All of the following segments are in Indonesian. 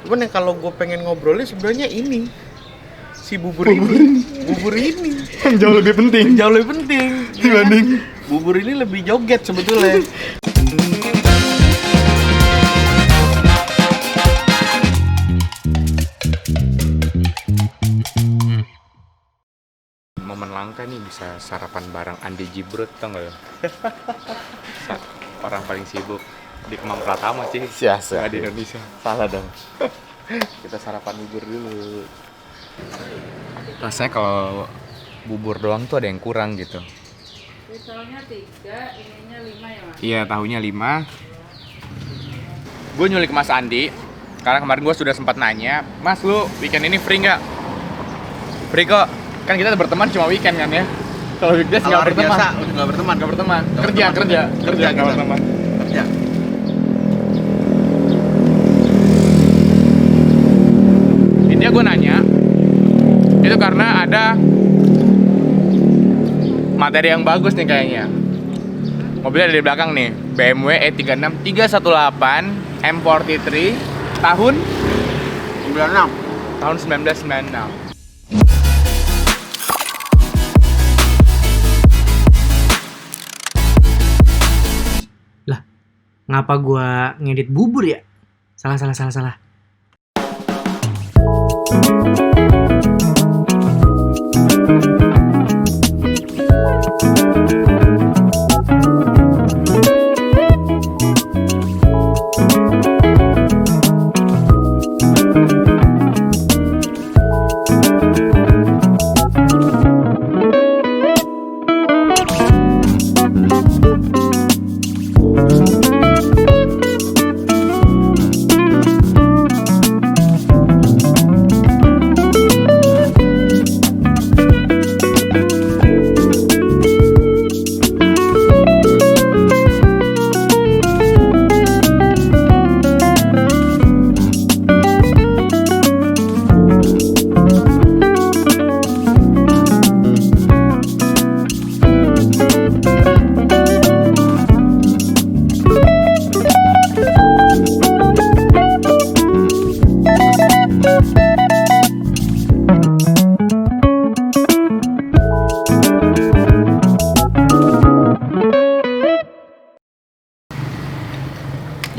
Cuman yang kalau gue pengen ngobrolnya sebenarnya ini si bubur ini Yang jauh lebih penting jauh lebih penting dibanding bubur ini lebih joget sebetulnya. Momen langka nih bisa sarapan bareng Andi Jibrut, tau gak lo? Orang paling sibuk di Kemang Pratama sih, Siasa. nggak di Indonesia. Salah dong. Kita sarapan bubur dulu. Rasanya kalau bubur doang tuh ada yang kurang gitu. Misalnya 3, ininya 5 ya Mas? Iya, tahunya 5. Gue nyulik Mas Andi karena kemarin gue sudah sempat nanya, Mas lu weekend ini free nggak? Free kok. Kan kita berteman cuma weekend kan ya. Kalau weekdays Kalau nggak hari berteman. biasa udah nggak berteman. Nggak berteman. Nggak Kerja berteman. nggak berteman. Kerja. Intinya gue nanya itu karena ada materi yang bagus nih kayaknya. Mobilnya ada di belakang nih, BMW E36 318 M43 tahun 96. tahun 1996. Ngapa gua ngedit bubur ya? Salah.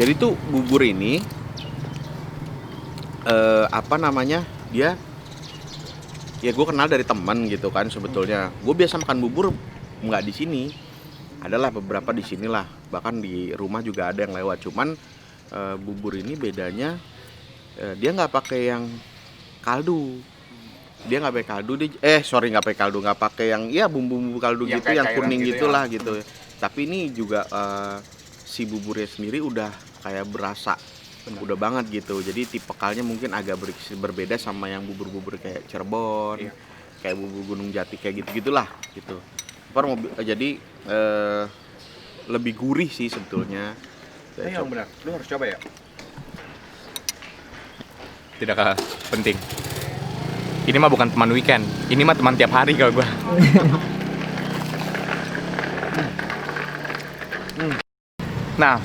Jadi tuh bubur ini apa namanya, dia ya gue kenal dari teman gitu kan sebetulnya. Gue biasa makan bubur nggak di sini, adalah beberapa di sinilah, bahkan di rumah juga ada yang lewat. Cuman bubur ini bedanya dia nggak pakai yang kaldu, dia nggak pakai kaldu, nggak pakai kaldu, nggak pakai yang ya bumbu-bumbu kaldu Yang gitu, kayak yang cairan kuning gitu gitulah ya. gitu. Tapi ini juga si buburnya sendiri udah kayak berasa. Bener. Udah banget gitu. Jadi tipikalnya mungkin agak berbeda sama yang bubur-bubur kayak Cirebon, Iya. kayak bubur Gunung Jati kayak gitu-gitulah gitu. Jadi lebih gurih sih sebetulnya. Ayo benar, lu harus coba ya. Tidak kalah penting. Ini mah bukan teman weekend, ini mah teman tiap hari kalau gua. Nah,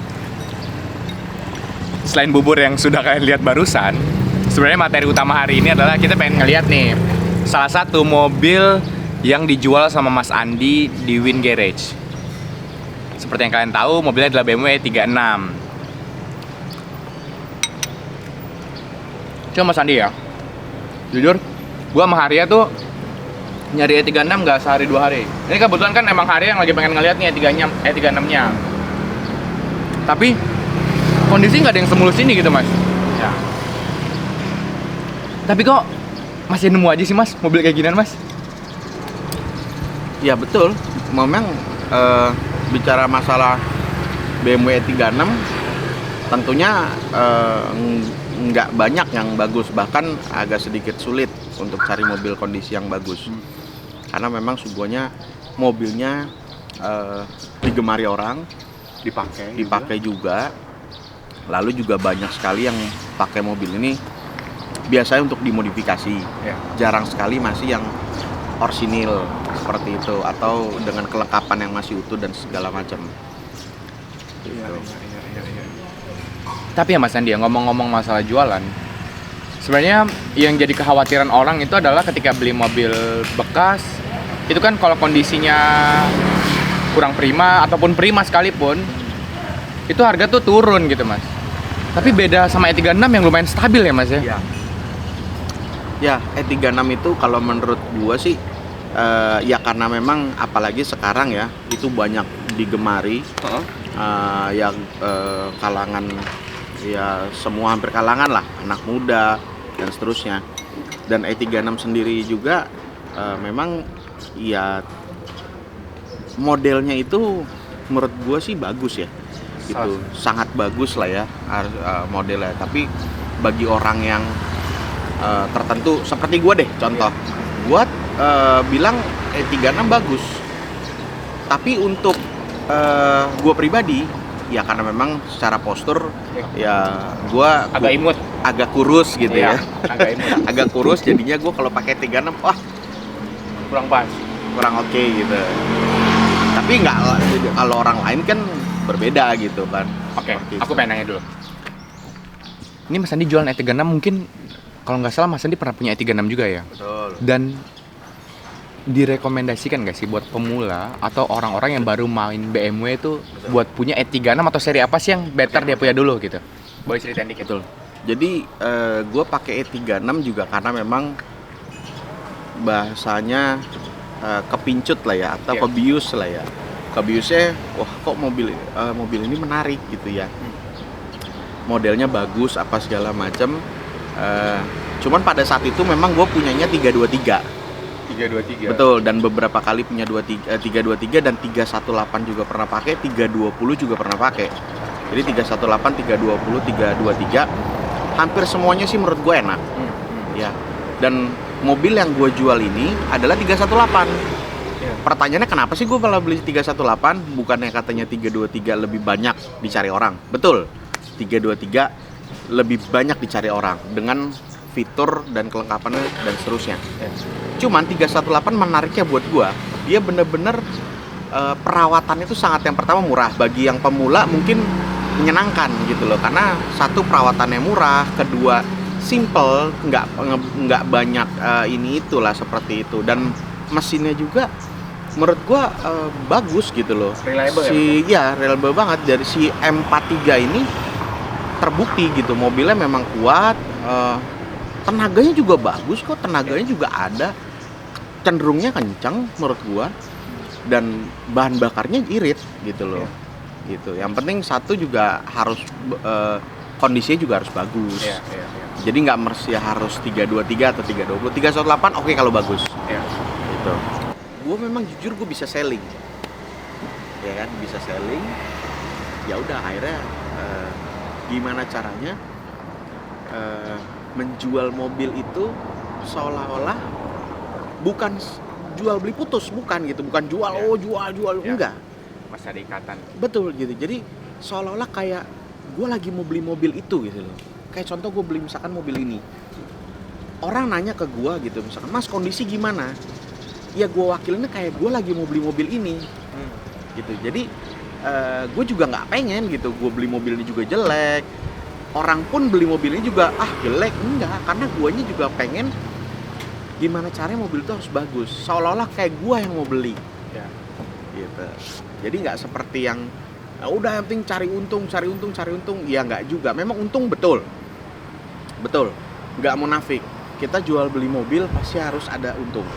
selain bubur yang sudah kalian lihat barusan, sebenarnya materi utama hari ini adalah kita pengen ngeliat nih salah satu mobil yang dijual sama Mas Andi di Win Garage. Seperti yang kalian tahu, mobilnya adalah BMW 36. Coba Mas Andi ya, jujur, gua sama Haria tuh nyari E36 nggak sehari 2 hari. Ini kebetulan kan emang Haria yang lagi pengen ngeliat nih E36-nya. Tapi kondisi nggak ada yang semulus ini gitu Mas. Ya. Tapi kok masih nemu aja sih Mas mobil kayak ginian Mas? Ya betul. Memang bicara masalah BMW 36 tentunya nggak banyak yang bagus, bahkan agak sedikit sulit untuk cari mobil kondisi yang bagus. Karena memang sungguhnya mobilnya digemari orang, dipakai juga. Lalu juga banyak sekali yang pakai mobil ini biasanya untuk dimodifikasi. Ya. Jarang sekali masih yang orsinil seperti itu atau dengan kelengkapan yang masih utuh dan segala macam. Gitu. Tapi ya Mas Andi, ngomong-ngomong masalah jualan, Sebenarnya yang jadi kekhawatiran orang itu adalah ketika beli mobil bekas, itu kan kalau kondisinya kurang prima ataupun prima sekalipun, itu harga tuh turun gitu mas. Tapi beda sama E36 yang lumayan stabil ya mas ya? Iya. Ya, E36 itu kalau menurut gua sih ya karena memang apalagi sekarang ya itu banyak digemari yang kalangan ya semua hampir kalangan lah, anak muda dan seterusnya. Dan E36 sendiri juga memang ya modelnya itu menurut gua sih bagus ya. Gitu, sangat bagus lah ya modelnya. Tapi bagi orang yang tertentu seperti gua deh contoh, gua bilang E36 bagus. Tapi untuk gua pribadi ya karena memang secara postur ya gua Agak imut. agak kurus gitu Iya, ya. agak imut. Agak kurus jadinya gua kalau pakai 36 wah Kurang pas. kurang oke gitu. Tapi nggak, kalau orang lain kan berbeda gitu kan. Oke, Seperti aku itu. pengen nanya dulu. Ini Mas Andi jualan E36 mungkin kalau nggak salah Mas Andi pernah punya E36 juga ya? Betul. Dan direkomendasikan nggak sih buat pemula atau orang-orang yang baru main BMW itu buat punya E36 atau seri apa sih yang better dia punya dulu gitu? Boleh ceritain dikit. Betul. Jadi gue pakai E36 juga karena memang bahasanya kepincut lah ya atau Iya. kebius lah ya. Kebiusnya, wah kok mobil ini menarik gitu ya. Modelnya bagus apa segala macam. Cuman pada saat itu memang gue punyanya 323. 323. Betul, dan beberapa kali punya 323 dan 318 juga pernah pakai, 320 juga pernah pakai. Jadi 318, 320, 323 hampir semuanya sih menurut gue enak. Ya. Dan mobil yang gue jual ini adalah 318. Pertanyaannya kenapa sih gue malah beli 318? Bukannya katanya 323 lebih banyak dicari orang. Betul. 323 lebih banyak dicari orang dengan fitur dan kelengkapannya dan seterusnya. Cuman 318 menariknya buat gua, dia bener-bener perawatannya itu sangat, yang pertama murah. Bagi yang pemula mungkin menyenangkan gitu loh, karena satu perawatannya murah, kedua simple, nggak banyak ini itulah seperti itu, dan mesinnya juga menurut gua bagus gitu loh. Reliable Ya reliable banget. Dari si M43 ini terbukti gitu, mobilnya memang kuat, tenaganya juga bagus kok, tenaganya juga ada, cenderungnya kencang menurut gua, dan bahan bakarnya irit gitu loh. Gitu. Yang penting satu juga harus kondisinya juga harus bagus. Jadi nggak mesti harus 323 atau 320. 318 oke kalau bagus. Gitu. Gue memang jujur gue bisa selling. Ya kan, bisa selling. Ya udah akhirnya gimana caranya menjual mobil itu seolah-olah bukan jual beli putus, bukan gitu, bukan jual jual enggak. Masih ada ikatan. Betul gitu. Jadi seolah-olah kayak gue lagi mau beli mobil itu gitu loh. Kayak contoh gue beli misalkan mobil ini, orang nanya ke gue gitu misalkan, Mas kondisi gimana? Ya gue wakilinnya kayak gue lagi mau beli mobil ini gitu. Jadi gue juga nggak pengen gitu gue beli mobil ini juga jelek, orang pun beli mobil ini juga jelek, enggak, karena guanya juga pengen gimana caranya mobil itu harus bagus, seolah-olah kayak gue yang mau beli gitu. Jadi nggak seperti yang udah yang penting cari untung, ya nggak juga. Memang untung betul, nggak munafik, kita jual beli mobil pasti harus ada untung.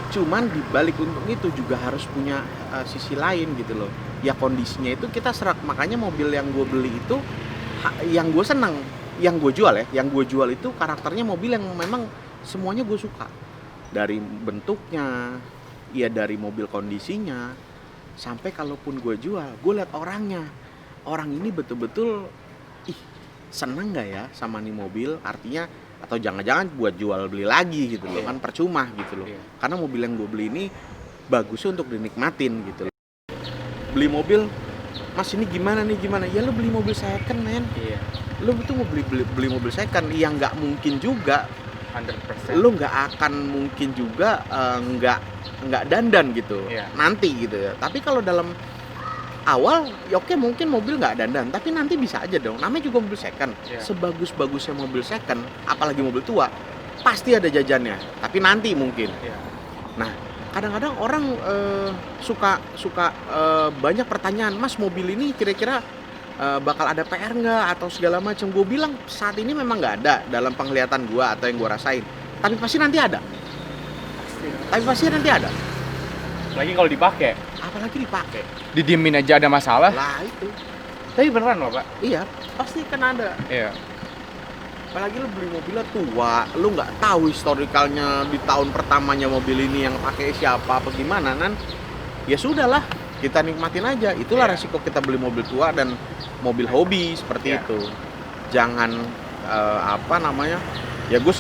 Cuman di balik untung itu juga harus punya sisi lain gitu loh. Ya kondisinya itu kita serak. Makanya mobil yang gue beli itu yang gue seneng, yang gue jual itu karakternya mobil yang memang semuanya gue suka. Dari bentuknya, ya dari mobil kondisinya, sampai kalaupun gue jual, gue lihat orangnya. Orang ini betul-betul seneng gak ya sama nih mobil, artinya, atau jangan-jangan buat jual beli lagi gitu loh, kan percuma gitu loh. Karena mobil yang gue beli ini bagusnya untuk dinikmatin gitu loh. Beli mobil, Mas ini gimana? Ya lu beli mobil second men. Lu tuh mau beli mobil second, yang nggak mungkin juga 100%. lu nggak akan mungkin juga nggak dandan gitu nanti gitu ya. Tapi kalau dalam awal ya oke mungkin mobil nggak dandan, tapi nanti bisa aja dong. Namanya juga mobil second. Iya. Sebagus-bagusnya mobil second, apalagi mobil tua, pasti ada jajannya. Tapi nanti mungkin. Iya. Nah, kadang-kadang orang suka banyak pertanyaan, Mas mobil ini kira-kira bakal ada PR nggak atau segala macam. Gue bilang saat ini memang nggak ada dalam penglihatan gue atau yang gue rasain. Tapi pasti nanti ada. Tapi pasti nanti ada. Lagi kalau dipakai, Apalagi dipakai. didiemin aja ada masalah. Lah itu. Tapi beneran loh, Pak. Iya, pasti kan ada. Iya. Apalagi lu beli mobilnya tua, lu nggak tahu historikalnya di tahun pertamanya mobil ini yang pakai siapa apa gimana kan. Ya sudahlah, kita nikmatin aja. Itulah Iya. resiko kita beli mobil tua dan mobil hobi seperti Iya. itu. Jangan ya gue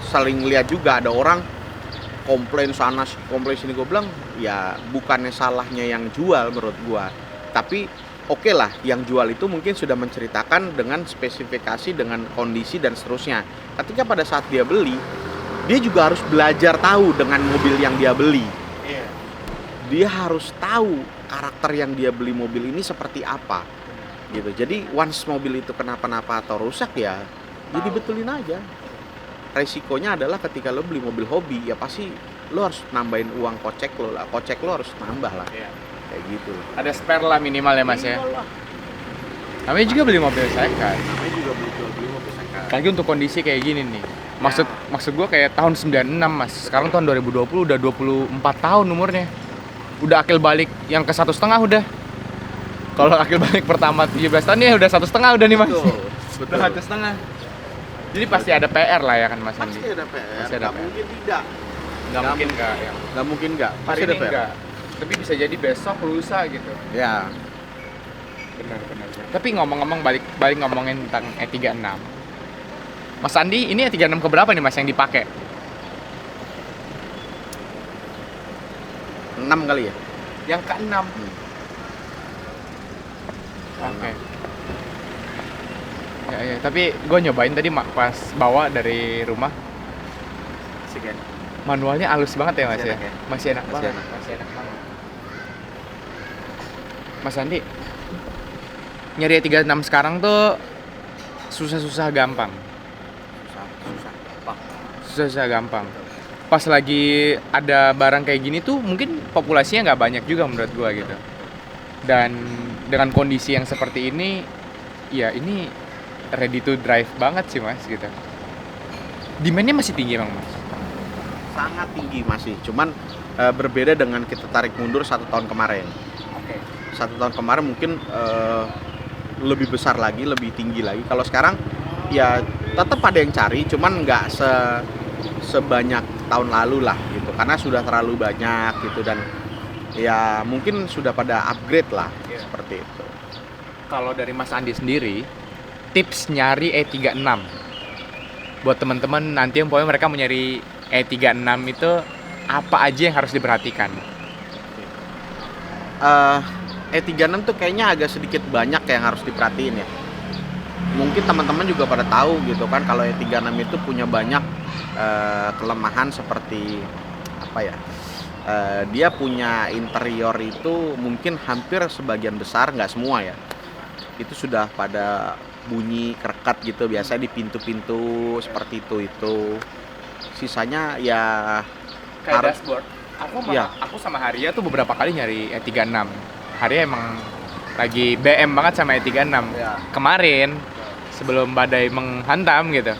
saling lihat juga ada orang komplain sana komplain sini. Gue bilang ya bukannya salahnya yang jual menurut gue, tapi oke lah yang jual itu mungkin sudah menceritakan dengan spesifikasi, dengan kondisi dan seterusnya. Ketika pada saat dia beli, dia juga harus belajar tahu dengan mobil yang dia beli. Iya. Dia harus tahu karakter yang dia beli mobil ini seperti apa gitu. Jadi once mobil itu kenapa-napa atau rusak ya dibetulin aja. Resikonya adalah ketika lo beli mobil hobi ya pasti lo harus nambahin uang kocek lo lah. Kocek lo harus nambah lah. Iya. Kayak gitu. Ada spare lah minimal ya, Mas ya. Iyalah. Namanya juga beli mobil second. Namanya juga beli mobil second. Lagi untuk kondisi kayak gini nih. Maksud gua kayak tahun 96, Mas. Sekarang tahun 2020 udah 24 tahun umurnya. Udah akil balik yang ke 1,5 udah. Kalau akil balik pertama 17 tahun ya udah 1,5 udah nih, Mas. Betul. Udah 1,5. Jadi pasti ada PR lah ya kan, Mas Andi? Pasti ada PR. Pasti ada Nggak PR. mungkin tidak. Nggak mungkin nggak ya. Nggak mungkin nggak. Hari Pasti ini ada PR. enggak. Tapi bisa jadi besok lusa gitu. Ya. Benar. Tapi ngomong-ngomong balik ngomongin tentang E36. Mas Andi, ini E36 keberapa nih, Mas, yang dipakai? 6 kali ya. Yang ke-6. Oke. Ya, tapi gue nyobain tadi pas bawa dari rumah, Sekian. manualnya halus banget ya, Mas Masih ya? enak ya? Masih enak Masih banget. enak. Masih enak banget. Mas Andi, nyari E36 sekarang tuh susah-susah gampang. Susah. Apa? Susah gampang. Pas lagi ada barang kayak gini tuh mungkin populasinya nggak banyak juga menurut gua gitu. Dan dengan kondisi yang seperti ini, ya ini ready to drive banget sih, Mas, gitu. Demand-nya masih tinggi emang, Mas? Sangat tinggi masih. Cuman berbeda dengan kita tarik mundur 1 tahun kemarin. Oke. 1 tahun kemarin mungkin lebih besar lagi, lebih tinggi lagi. Kalau sekarang ya tetap ada yang cari, cuman nggak sebanyak tahun lalu lah gitu, karena sudah terlalu banyak gitu dan ya mungkin sudah pada upgrade lah. Iya. Seperti itu. Kalau dari Mas Andi sendiri, tips nyari E36 buat teman-teman nanti yang pokoknya mereka mau nyari E36 itu apa aja yang harus diperhatikan? E36 tuh kayaknya agak sedikit banyak yang harus diperhatiin ya. Mungkin teman-teman juga pada tahu gitu kan kalau E36 itu punya banyak kelemahan seperti apa ya? Dia punya interior itu mungkin hampir sebagian besar, nggak semua ya, itu sudah pada bunyi kerekat gitu, biasanya di pintu-pintu seperti itu. Sisanya ya Kayak dashboard. Iya. Aku sama Haria tuh beberapa kali nyari E36. Haria emang lagi BM banget sama E36. ya, Kemarin sebelum badai menghantam gitu.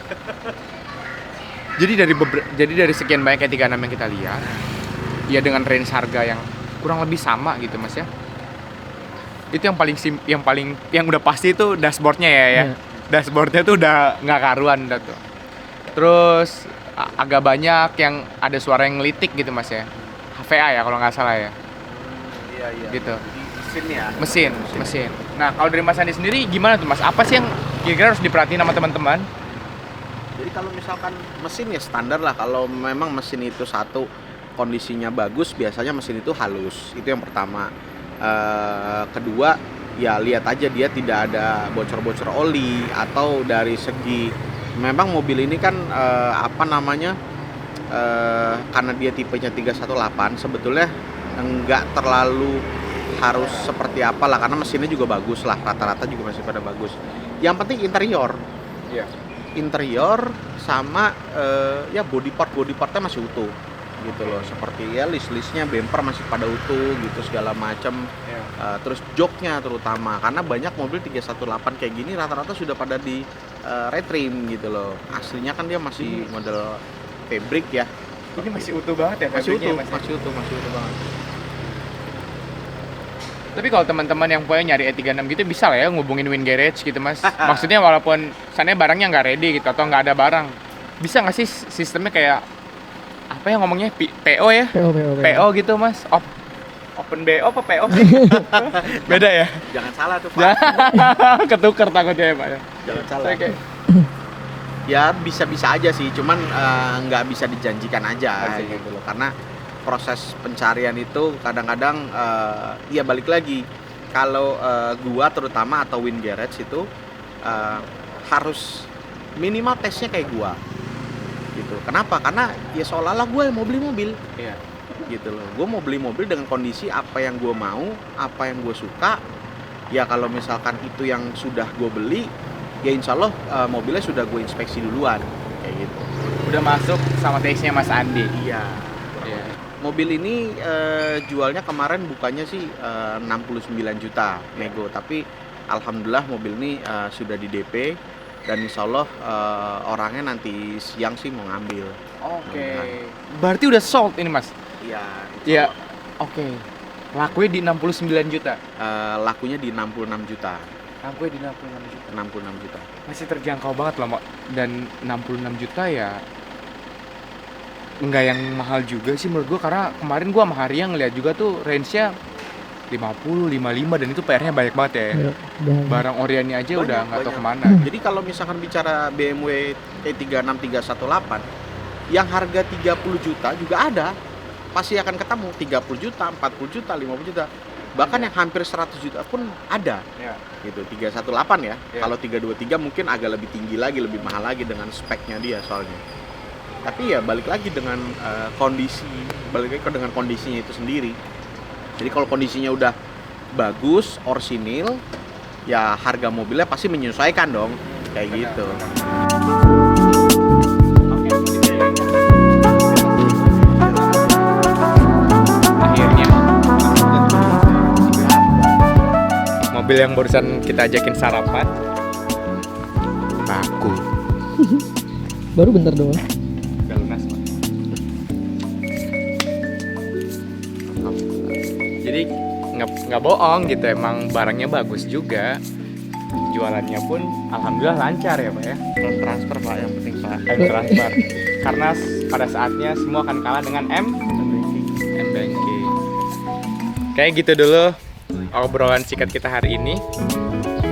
Jadi dari sekian banyak E36 yang kita lihat, ya dengan range harga yang kurang lebih sama gitu, Mas ya. Itu yang udah pasti itu dashboardnya ya. Dashboardnya tuh udah nggak karuan dah tuh. Terus agak banyak yang ada suara yang ngelitik gitu, Mas ya. HVA ya kalau nggak salah ya. iya. Gitu. Mesin ya. Mesin. Nah, kalau dari Mas Andi sendiri gimana tuh, Mas? Apa sih yang kira-kira harus diperhatiin sama teman-teman? Jadi kalau misalkan mesin ya standar lah. Kalau memang mesin itu satu kondisinya bagus, biasanya mesin itu halus. Itu yang pertama. Kedua, ya lihat aja dia tidak ada bocor-bocor oli atau dari segi memang mobil ini kan karena dia tipenya 318 sebetulnya enggak terlalu harus seperti apa lah, karena mesinnya juga bagus lah, rata-rata juga masih pada bagus. Yang penting interior. Iya. Interior sama ya body partnya masih utuh gitu loh, seperti ya list-listnya bumper masih pada utuh gitu segala macam. Terus joknya terutama, karena banyak mobil 318 kayak gini rata-rata sudah pada di retrim gitu loh. Aslinya kan dia masih model fabric ya. Ini masih utuh banget ya? Masih utuh, fabriknya, masih utuh banget. Tapi kalau teman-teman yang punya nyari E36 gitu bisa lah ya ngubungin Win Garage gitu mas. Maksudnya walaupun sana barangnya nggak ready gitu atau nggak ada barang, bisa nggak sih sistemnya kayak apa ya ngomongnya PO ya? PO gitu mas. Open BO apa PO sih? Beda ya? Jangan salah tuh Pak. Ketuker takutnya ya Pak ya. Jangan salah. Saya kayak Ya bisa-bisa aja sih, cuman nggak bisa dijanjikan aja Asik. gitu loh, karena proses pencarian itu kadang-kadang ya balik lagi, kalau gua terutama atau Win Garage itu harus minimal tesnya kayak gua gitu. Kenapa? Karena ya seolah-olah gua yang mau beli mobil iya. gitu loh. Gua mau beli mobil dengan kondisi apa yang gua mau, apa yang gua suka. Ya kalau misalkan itu yang sudah gua beli, ya insya Allah mobilnya sudah gue inspeksi duluan kayak gitu. Udah masuk sama taste-nya Mas Andi. Iya. Iya. Mobil ini jualnya kemarin bukannya sih 69 juta nego, tapi alhamdulillah mobil ini sudah di DP dan insya Allah orangnya nanti siang sih mau ngambil. Oke. Berarti udah sold ini Mas? Iya. Iya. Oke. Lakunya di 69 juta. Lakunya di 66 juta. Lakunya di 66 juta. 66 juta. Masih terjangkau banget loh, Mak. Dan 66 juta ya nggak yang mahal juga sih menurut gua, karena kemarin gua sama Haria ngeliat juga tuh range-nya 50, 55 dan itu PR-nya banyak banget ya. Barang Oriani aja Banyak, udah nggak tahu banyak. kemana. Jadi kalau misalkan bicara BMW E36 318 yang harga 30 juta juga ada, pasti akan ketemu 30 juta, 40 juta, 50 juta. Bahkan yang hampir 100 juta pun ada. Ya. Gitu, 318 ya. Ya. Kalau 323 mungkin agak lebih tinggi lagi, lebih mahal lagi dengan speknya dia soalnya. Tapi ya balik lagi dengan dengan kondisinya itu sendiri. Jadi kalau kondisinya udah bagus, orsinil, ya harga mobilnya pasti menyesuaikan dong, kayak gitu. Akhirnya mobil yang barusan kita ajakin sarapan laku. Baru bentar doang. Udah lunas, Pak. Jadi nggak bohong gitu, emang barangnya bagus juga. Jualannya pun alhamdulillah lancar ya Pak ya. Transfer Pak, yang penting Pak. Transfer. Karena pada saatnya semua akan kalah dengan M-Banking. Kayak gitu dulu obrolan singkat kita hari ini.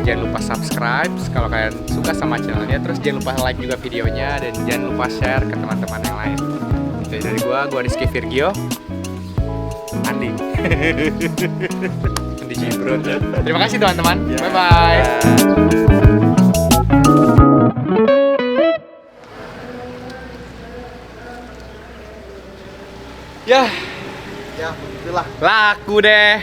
Jangan lupa subscribe kalau kalian suka sama channelnya. Terus jangan lupa like juga videonya. Dan jangan lupa share ke teman-teman yang lain. Jadi dari gua Rizky Virgio, Andi Andi Cibrut. Terima kasih teman-teman. Bye-bye. Ya, itulah. Laku deh.